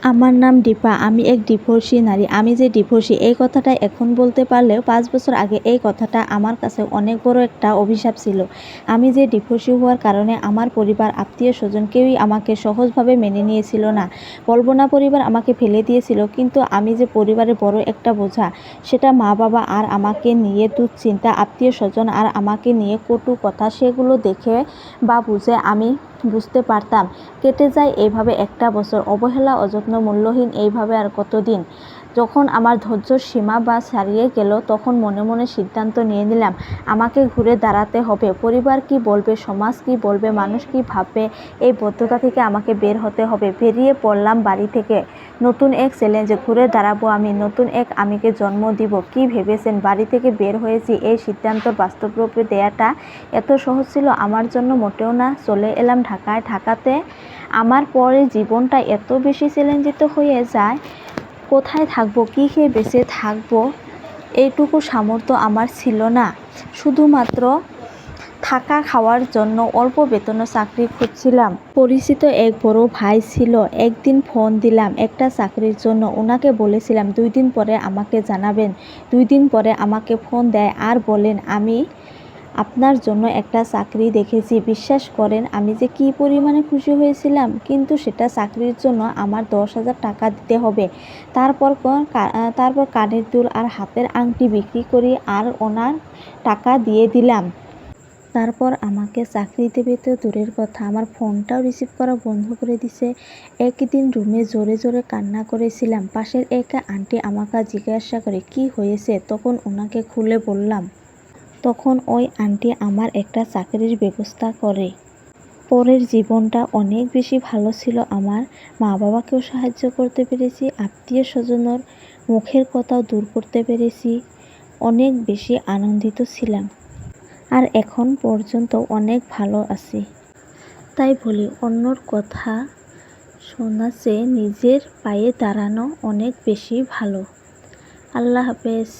আমার নাম দীপা। আমি এক ডিভোর্সি নারী। আমি যে ডিভোর্সি এই কথাটা এখন বলতে পারলেও ৫ বছর আগে এই কথাটা আমার কাছে অনেক বড় একটা অভিশাপ ছিল। আমি যে ডিভোর্সি হওয়ার কারণে আমার পরিবার, আত্মীয়স্বজন কেউই আমাকে সহজভাবে মেনে নিয়েছিল না। বলব না পরিবার আমাকে ফেলে দিয়েছিল, কিন্তু আমি যে পরিবারের বড় একটা বোঝা, সেটা মা-বাবা আর আমাকে নিয়ে দুশ্চিন্তা, আত্মীয়স্বজন আর আমাকে নিয়ে কটু কথা, সেগুলো দেখে বা বুঝে আমি বুঝতে পারতাম কেটে যায় এইভাবে একটা বছর। অবহেলা, অযত্ন, মূল্যহীন এইভাবে আর কতদিন। যখন আমার ধৈর্যর সীমা ছাড়িয়ে গেল, তখন মনে মনে সিদ্ধান্ত নিয়ে নিলাম আমাকে ঘুরে দাঁড়াতে হবে। পরিবার কি বলবে, সমাজ কি বলবে, মানুষ কি ভাববে, এই বদ্ধতা থেকে আমাকে বের হতে হবে। বেরিয়ে পড়লাম বাড়ি থেকে। নতুন এক চ্যালেঞ্জে ঘুরে দাঁড়াবো আমি, নতুন এক আমিকে জন্ম দিব। কি ভেবেছেন বাড়ি থেকে বের হয়েছি? এই সিদ্ধান্ত বাস্তব রূপে দেয়াটা এত সহজ ছিল আমার জন্য? মোটেও না। চলে এলাম ঢাকায়। ঢাকাতে আমার পরের জীবনটা এত বেশি চ্যালেঞ্জিত হয়ে যায়। কোথায় থাকবো, কী খেয়ে বেঁচে থাকবো, এইটুকু সামর্থ্য আমার ছিল না। শুধুমাত্র থাকা খাওয়ার জন্য অল্প বেতনে চাকরি খুঁজছিলাম। পরিচিত এক বড় ভাই ছিল। একদিন ফোন দিলাম একটা চাকরির জন্য। ওনাকে বলেছিলাম 2 দিন পরে আমাকে জানাবেন। 2 দিন পরে আমাকে ফোন দেয় আর বলেন, আমি আপনার জন্য একটা চাকরি দেখেছি। বিশ্বাস করেন আমি যে কী পরিমাণে খুশি হয়েছিলাম। কিন্তু সেটা চাকরির জন্য আমার 10,000 টাকা দিতে হবে। তারপর কানের দুল আর হাতের আংটি বিক্রি করি আর ওনার টাকা দিয়ে দিলাম। তারপর আমাকে চাকরি দেবে তো দূরের কথা, আমার ফোনটাও রিসিভ করা বন্ধ করে দিছে। একদিন রুমে জোরে জোরে কান্না করেছিলাম। পাশের এক আন্টি আমাকে জিজ্ঞাসা করে কি হয়েছে, তখন ওনাকে খুলে বললাম। তখন ওই আন্টি আমার একটা চাকরির ব্যবস্থা করে। পরের জীবনটা অনেক বেশি ভালো ছিল আমার। মা বাবাকেও সাহায্য করতে পেরেছি, আত্মীয় স্বজনের মুখের কথাও দূর করতে পেরেছি। অনেক বেশি আনন্দিত ছিলাম আর এখন পর্যন্ত অনেক ভালো আছি। তাই বলি, অন্যর কথা শোনা চেয়ে নিজের পায়ে দাঁড়ানো অনেক বেশি ভালো। আল্লাহ হাফেজ।